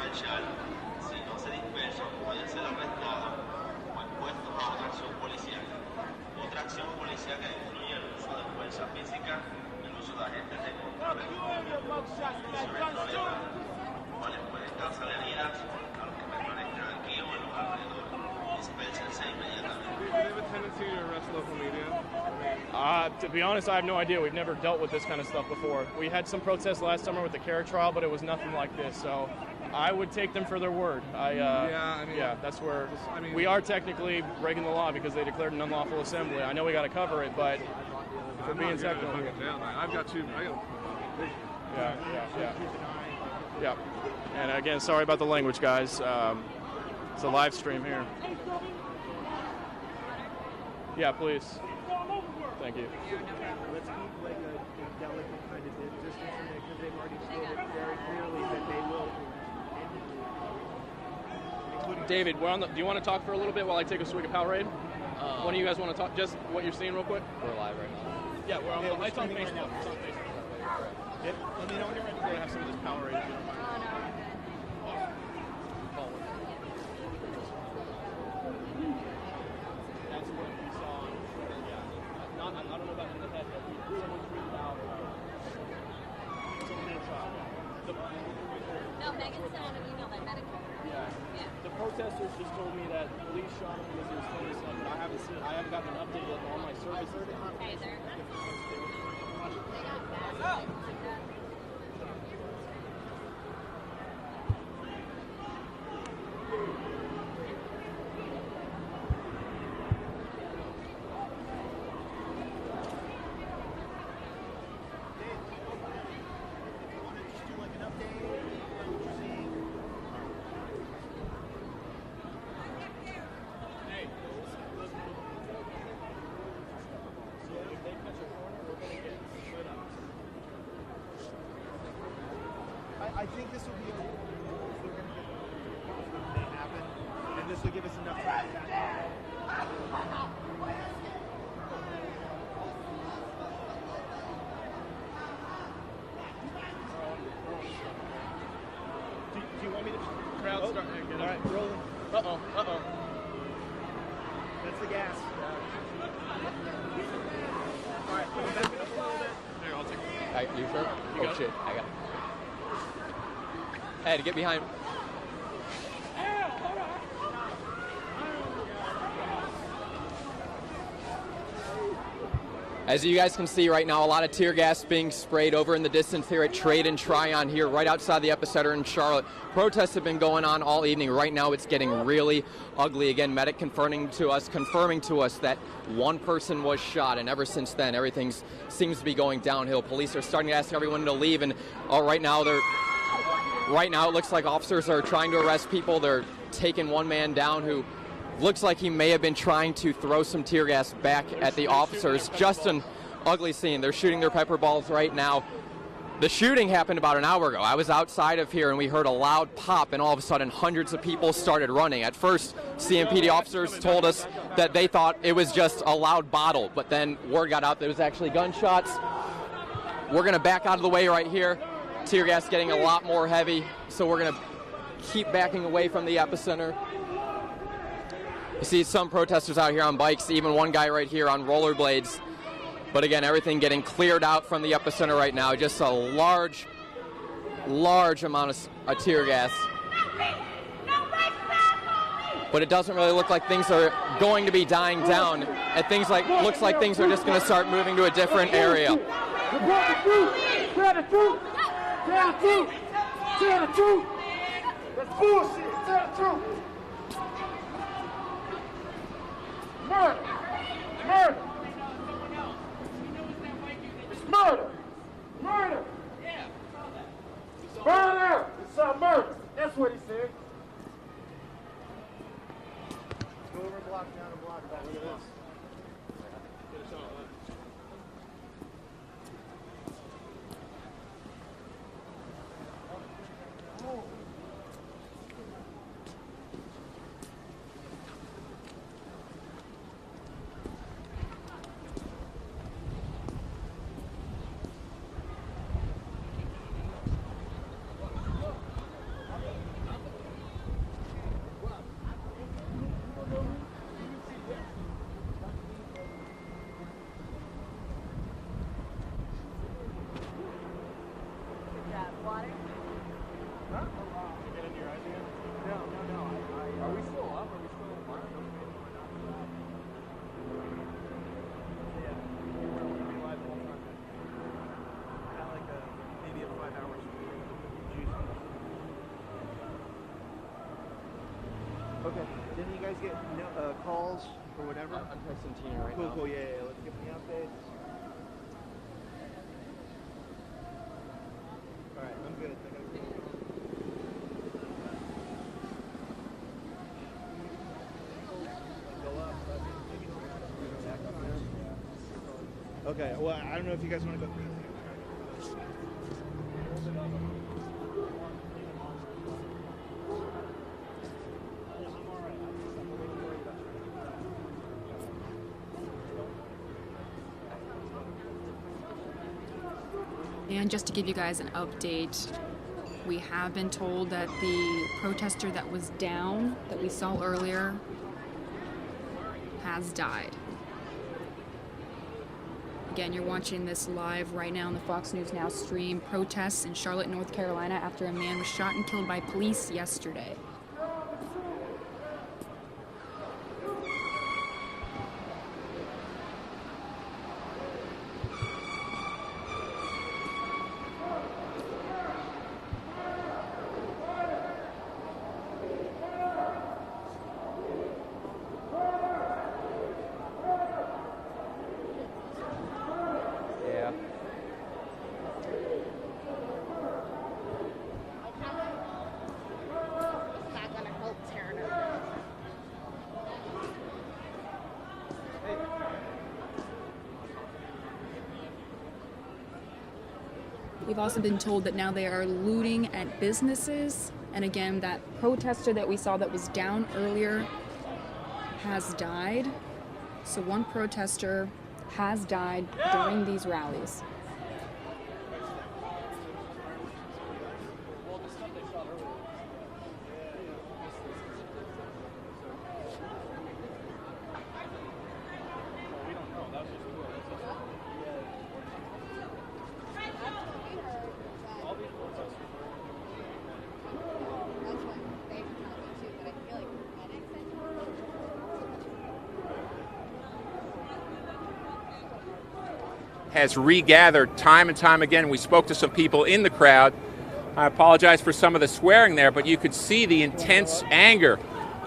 marchar, si no se dispersan, pueden ser arrestados o expuestos a otra acción policial. Otra acción policial que incluye el uso de fuerza física, el uso de agentes de control, los cuales pueden causar heridas a los que permanezcan aquí o en los alrededores. Dispersense inmediatamente. Do they have a tendency to arrest local media? To be honest, I have no idea. We've never dealt with this kind of stuff before. We had some protests last summer with the Carrot trial, but it was nothing like this. So I would take them for their word. That's where we are technically breaking the law because they declared an unlawful assembly. I know we got to cover it, but for being technical, I've got two. Yeah. And again, sorry about the language, guys. It's a live stream here. Yeah, please. Thank you. Let's keep like a delicate kind of distance from it because they've already stated very clearly that they will. David, do you want to talk for a little bit while I take a swig of Powerade? One of you guys want to talk? Just what you're seeing real quick? We're live right now. Yeah, we're on. It's on Facebook. It's on Facebook. Yep. Let me know when you're ready to have some of this Powerade. If you don't mind. That's what we saw. I don't know about in the head, but someone tweeted out someone in a trial. No, Megan sent out an email that medical. Yeah. The protesters just told me that police shot him because he was 27, but I haven't gotten an update yet on my service. Okay, there. I think this will be a we're going to get may happen, and this will give us enough time to Do you want me to crowd start? All right, rolling. Uh-oh. That's the gas. All right, back it up a little bit. Here, I'll take it. You sure? You got shit, it? I got it. Hey, to get behind. As you guys can see right now, a lot of tear gas being sprayed over in the distance here at Trade and Tryon here, right outside the epicenter in Charlotte. Protests have been going on all evening. Right now, it's getting really ugly. Again, medic confirming to us that one person was shot, and ever since then, everything seems to be going downhill. Police are starting to ask everyone to leave, and right now, it looks like officers are trying to arrest people. They're taking one man down who looks like he may have been trying to throw some tear gas back at the officers. Just an ugly scene. They're shooting their pepper balls right now. The shooting happened about an hour ago. I was outside of here and we heard a loud pop, and all of a sudden hundreds of people started running. At first, CMPD officers told us that they thought it was just a loud bottle, but then word got out there was actually gunshots. We're going to back out of the way right here. Tear gas getting a lot more heavy, so we're going to keep backing away from the epicenter. You see some protesters out here on bikes, even one guy right here on rollerblades. But again, everything getting cleared out from the epicenter right now. Just a large amount of tear gas. But it doesn't really look like things are going to be dying down. It looks like things are just going to start moving to a different area. Tell the truth! That's bullshit! Tell the truth! Murder! It's murder! Yeah. Murder! It's a murder! That's what he said. Go over a block, down a block, about where it is. guys get calls or whatever? I'm texting Tina right cool, now. Cool, yeah. Let's give them the updates. All right, I'm good. Okay, well, I don't know if you guys want to go through this. And just to give you guys an update, we have been told that the protester that was down, that we saw earlier, has died. Again, you're watching this live right now on the Fox News Now stream. Protests in Charlotte, North Carolina after a man was shot and killed by police yesterday. We've also been told that now they are looting at businesses. And again, that protester that we saw that was down earlier has died. So one protester has died during these rallies. Has regathered time and time again. We spoke to some people in the crowd. I apologize for some of the swearing there, but you could see the intense anger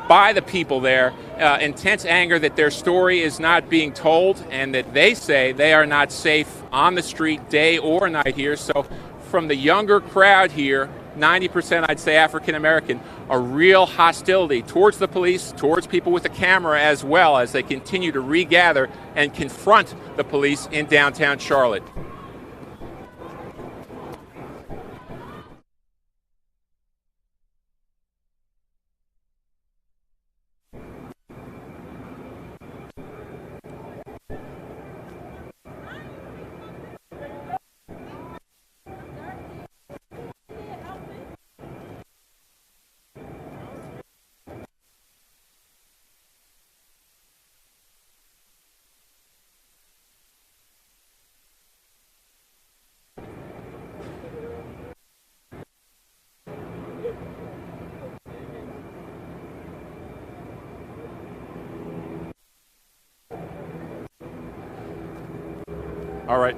by the people there, intense anger that their story is not being told and that they say they are not safe on the street day or night here. So from the younger crowd here, 90% I'd say African American, a real hostility towards the police, towards people with a camera as well, as they continue to regather and confront the police in downtown Charlotte. All right.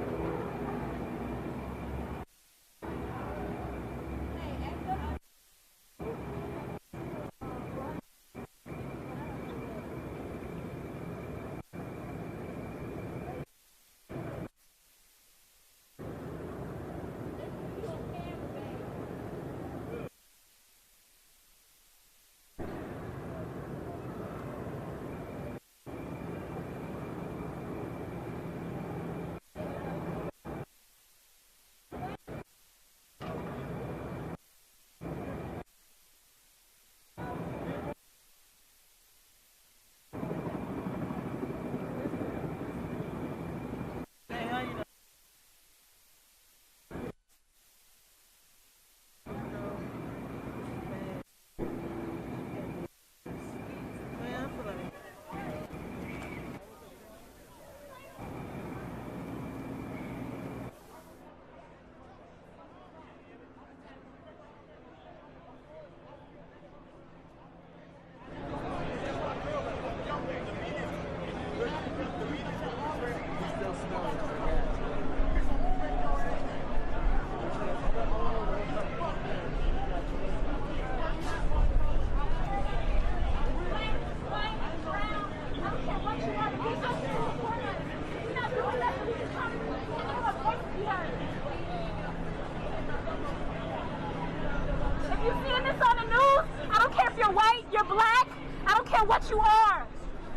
care what you are.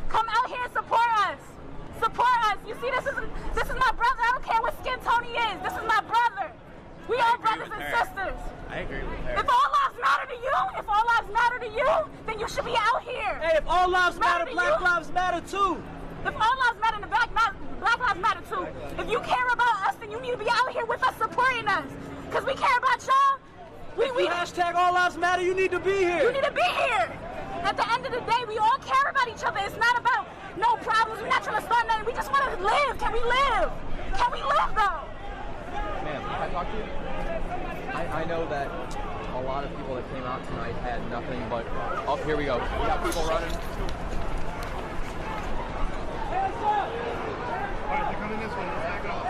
Come out here and support us. Support us. You see, this is my brother. I don't care what skin tone he is. This is my brother. We all brothers and sisters. I agree with her. If all lives matter to you, then you should be out here. Hey, if all lives matter, Black lives matter too. If all lives matter, then Black lives matter too. If you care about us, then you need to be out here with us, supporting us. Because we care about y'all. We hashtag all lives matter, you need to be here. You need to be here. At the end of the day, we all care about each other. It's not about no problems. We're not trying to start nothing. We just want to live. Can we live? Can we live, though? Ma'am, can I talk to you? I know that a lot of people that came out tonight had nothing but... Oh, here we go. We got people running. All right, they're coming this way. Let's back it off.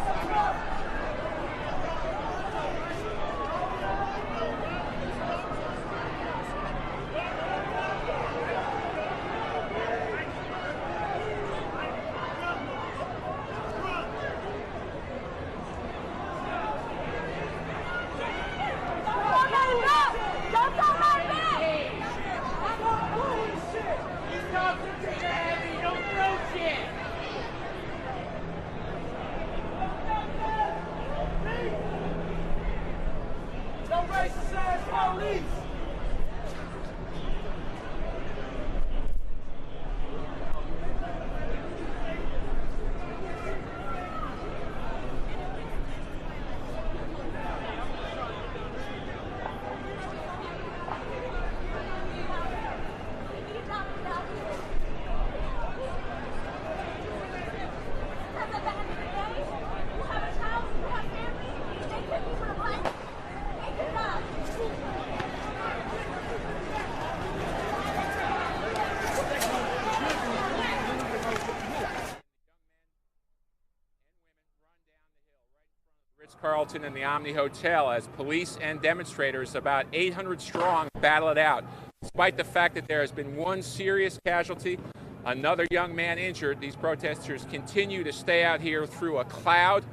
Carlton and the Omni Hotel as police and demonstrators, about 800 strong, battle it out. Despite the fact that there has been one serious casualty, another young man injured, these protesters continue to stay out here through a cloud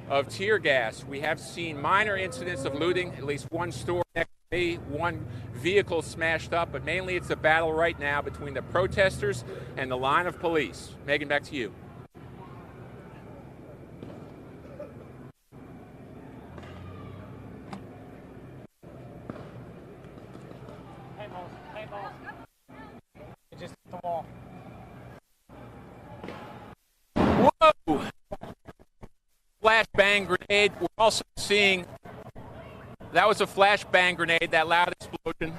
of tear gas. We have seen minor incidents of looting, at least one store next to me, one vehicle smashed up, but mainly it's a battle right now between the protesters and the line of police. Megan, back to you. Just the wall. Whoa! Flashbang grenade. We're also seeing, that was a flashbang grenade, that loud explosion.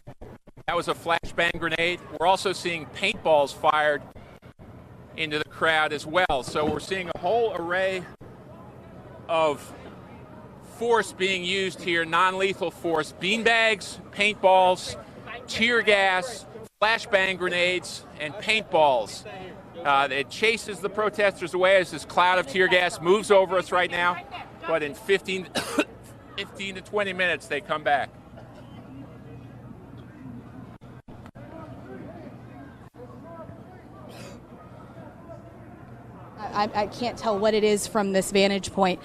That was a flashbang grenade. We're also seeing paintballs fired into the crowd as well. So we're seeing a whole array of force being used here, non-lethal force. Beanbags, paintballs, tear gas, flashbang grenades, and paintballs. It chases the protesters away as this cloud of tear gas moves over us right now. But in 15 to 20 minutes, they come back. I can't tell what it is from this vantage point.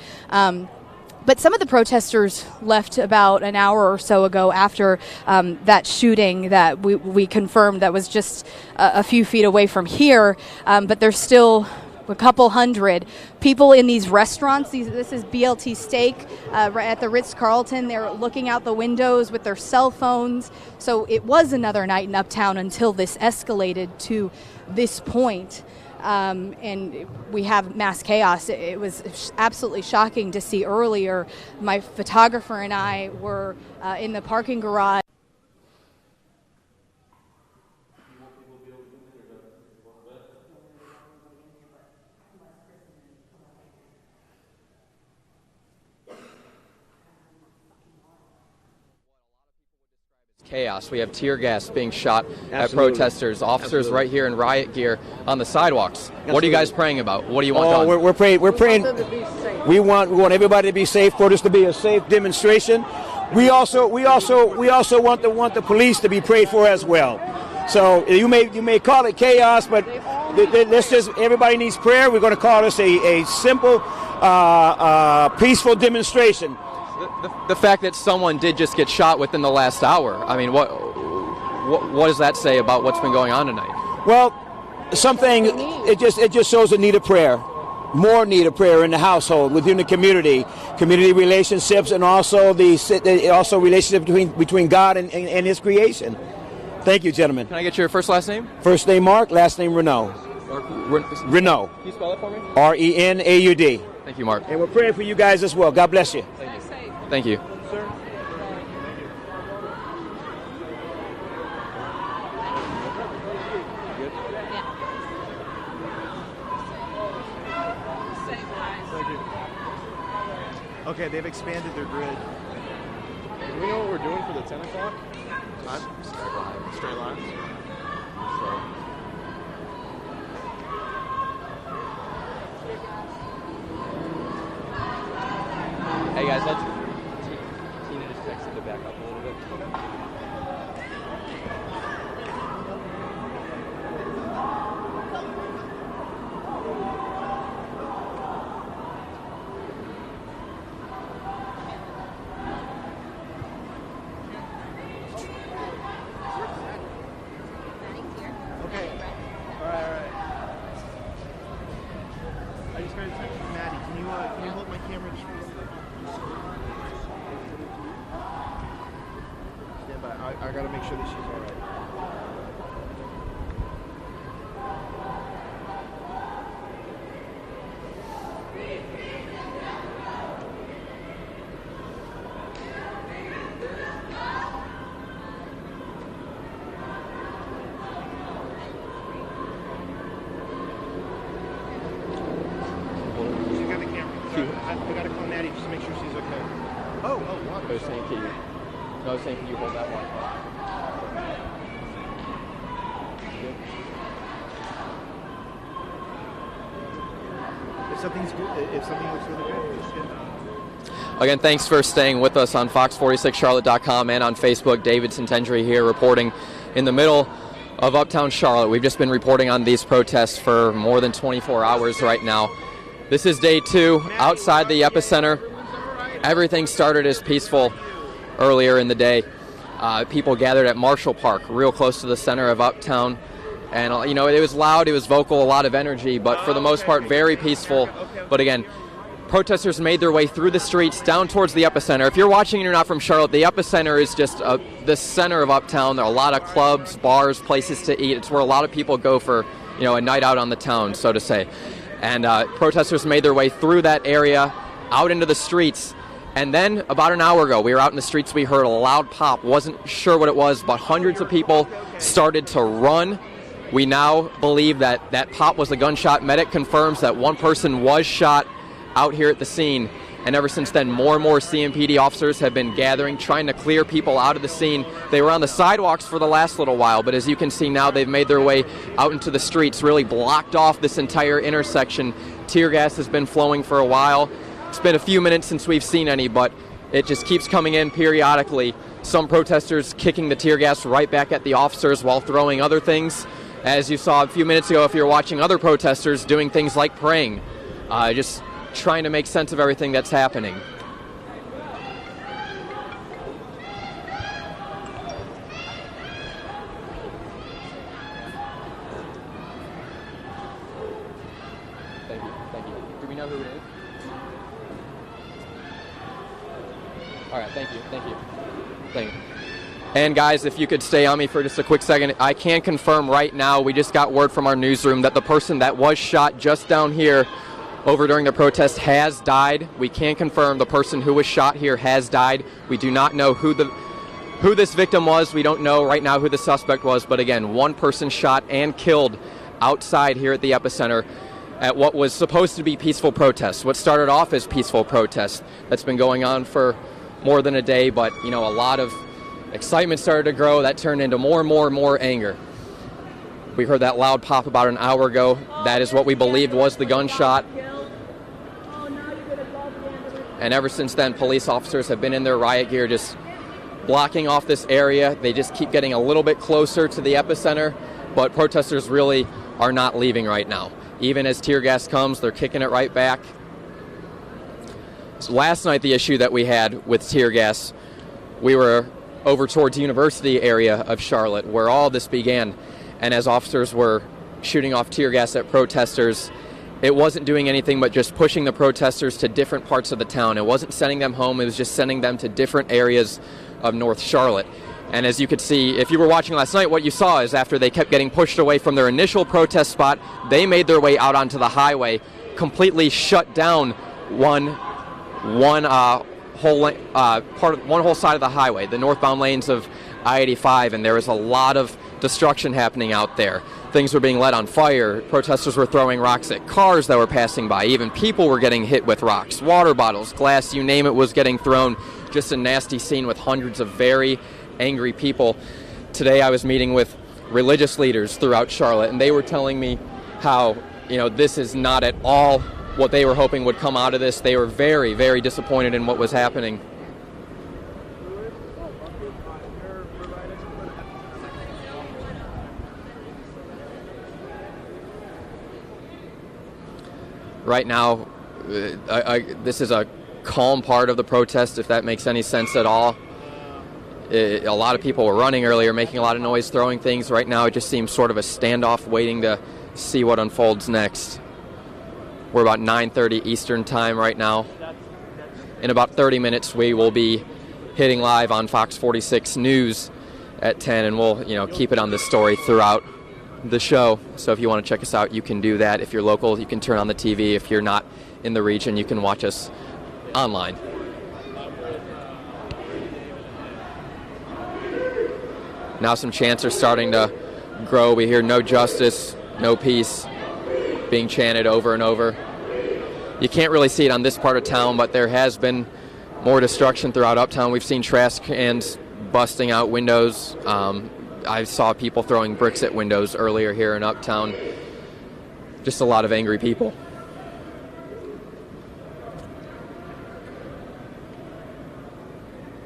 But some of the protesters left about an hour or so ago after that shooting that we confirmed that was just a few feet away from here. But there's still a couple hundred people in these restaurants. This is BLT Steak right at the Ritz-Carlton. They're looking out the windows with their cell phones. So it was another night in Uptown until this escalated to this point. And we have mass chaos. It was absolutely shocking to see earlier. My photographer and I were in the parking garage. Chaos. We have tear gas being shot at protesters, officers right here in riot gear on the sidewalks. Absolutely. What are you guys praying about? What do you want done? We're praying. We want everybody to be safe. For this to be a safe demonstration. We also want the police to be prayed for as well. So you may call it chaos, but let's just, everybody needs prayer. We're going to call this a simple, peaceful demonstration. The fact that someone did just get shot within the last hour, I mean, what does that say about what's been going on tonight? Well, something, it just shows a need of prayer. More need of prayer in the household, within the community relationships, and also also relationship between God and His creation. Thank you, gentlemen. Can I get your first last name? First name Mark, last name Renaud. Renaud. Can you spell it for me? Renaud. Thank you, Mark. And we're praying for you guys as well. God bless you. Thank you. Okay, they've expanded their grid. Do we know what we're doing for the 10 o'clock? Straight lines. Hey guys, Tina just texted to back up a little bit. I just got a text from Maddie. Can you hold my camera just for a second? Stand by. I gotta make sure that she's all right. I gotta call Maddie just to make sure she's okay. Oh, water. I was saying, can you hold that one? If something looks really good, just get Again, thanks for staying with us on Fox46Charlotte.com and on Facebook. David Centendry here reporting in the middle of Uptown Charlotte. We've just been reporting on these protests for more than 24 hours right now. This is day 2 outside the epicenter. Everything started as peaceful earlier in the day. People gathered at Marshall Park, real close to the center of Uptown. And, you know, it was loud, it was vocal, a lot of energy, but for the most part, very peaceful. But again, protesters made their way through the streets down towards the epicenter. If you're watching and you're not from Charlotte, the epicenter is just the center of Uptown. There are a lot of clubs, bars, places to eat. It's where a lot of people go for, you know, a night out on the town, so to say. And protesters made their way through that area, out into the streets. And then about an hour ago, we were out in the streets, we heard a loud pop. Wasn't sure what it was, but hundreds of people started to run. We now believe that that pop was a gunshot. Medic confirms that one person was shot out here at the scene. And ever since then, more and more CMPD officers have been gathering, trying to clear people out of the scene. They were on the sidewalks for the last little while, but as you can see now, they've made their way out into the streets, really blocked off this entire intersection. Tear gas has been flowing for a while. It's been a few minutes since we've seen any, but it just keeps coming in periodically. Some protesters kicking the tear gas right back at the officers while throwing other things. As you saw a few minutes ago, if you're watching other protesters doing things like praying, just trying to make sense of everything that's happening. Thank you. Do we know who it is? All right, thank you. And guys, if you could stay on me for just a quick second, I can confirm right now, we just got word from our newsroom that the person that was shot just down here over during the protest has died. We can confirm the person who was shot here has died. We do not know who this victim was. We don't know right now who the suspect was, but again, one person shot and killed outside here at the epicenter at what was supposed to be peaceful protests. What started off as peaceful protests that's been going on for more than a day, but you know, a lot of excitement started to grow. That turned into more and more anger. We heard that loud pop about an hour ago. That is what we believed was the gunshot. And ever since then, police officers have been in their riot gear just blocking off this area. They just keep getting a little bit closer to the epicenter, but protesters really are not leaving right now. Even as tear gas comes, they're kicking it right back. So last night, the issue that we had with tear gas, we were over towards the University area of Charlotte, where all this began. And as officers were shooting off tear gas at protesters, it wasn't doing anything but just pushing the protesters to different parts of the town. It wasn't sending them home, it was just sending them to different areas of North Charlotte. And as you could see, if you were watching last night, what you saw is after they kept getting pushed away from their initial protest spot, they made their way out onto the highway, completely shut down one whole side of the highway, the northbound lanes of I-85, and there was a lot of destruction happening out there. Things were being lit on fire. Protesters were throwing rocks at cars that were passing by. Even people were getting hit with rocks. Water bottles, glass, you name it was getting thrown. Just a nasty scene with hundreds of very angry people. Today I was meeting with religious leaders throughout Charlotte, and they were telling me how, this is not at all what they were hoping would come out of this. They were very, very disappointed in what was happening. Right now, this is a calm part of the protest, if that makes any sense at all. A lot of people were running earlier, making a lot of noise, throwing things. Right now, it just seems sort of a standoff, waiting to see what unfolds next. We're about 9:30 Eastern time right now. In about 30 minutes, we will be hitting live on Fox 46 News at 10, and we'll, keep it on this story throughout the show. So if you want to check us out, you can do that. If you're local, you can turn on the TV. If you're not in the region, you can watch us online. Now some chants are starting to grow. We hear "no justice, no peace" being chanted over and over. You can't really see it on this part of town, but there has been more destruction throughout Uptown. We've seen trash cans busting out windows. I saw people throwing bricks at windows earlier here in Uptown. Just a lot of angry people.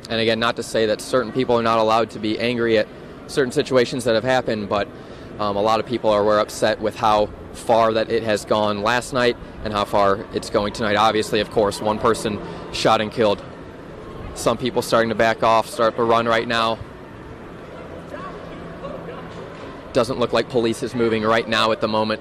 And again, not to say that certain people are not allowed to be angry at certain situations that have happened, but a lot of people were upset with how far that it has gone last night and how far it's going tonight. Obviously, of course, one person shot and killed. Some people starting to back off, start to run right now. Doesn't look like police is moving right now at the moment.